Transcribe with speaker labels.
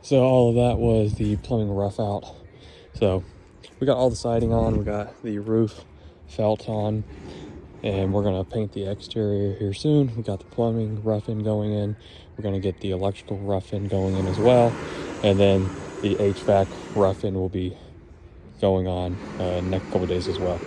Speaker 1: So all of that was the plumbing rough out. So we got all the siding on, we got the roof felt on, and we're gonna paint the exterior here soon. We got the plumbing rough-in going in. We're gonna get the electrical rough-in going in as well. And then the HVAC rough-in will be going on next couple days as well.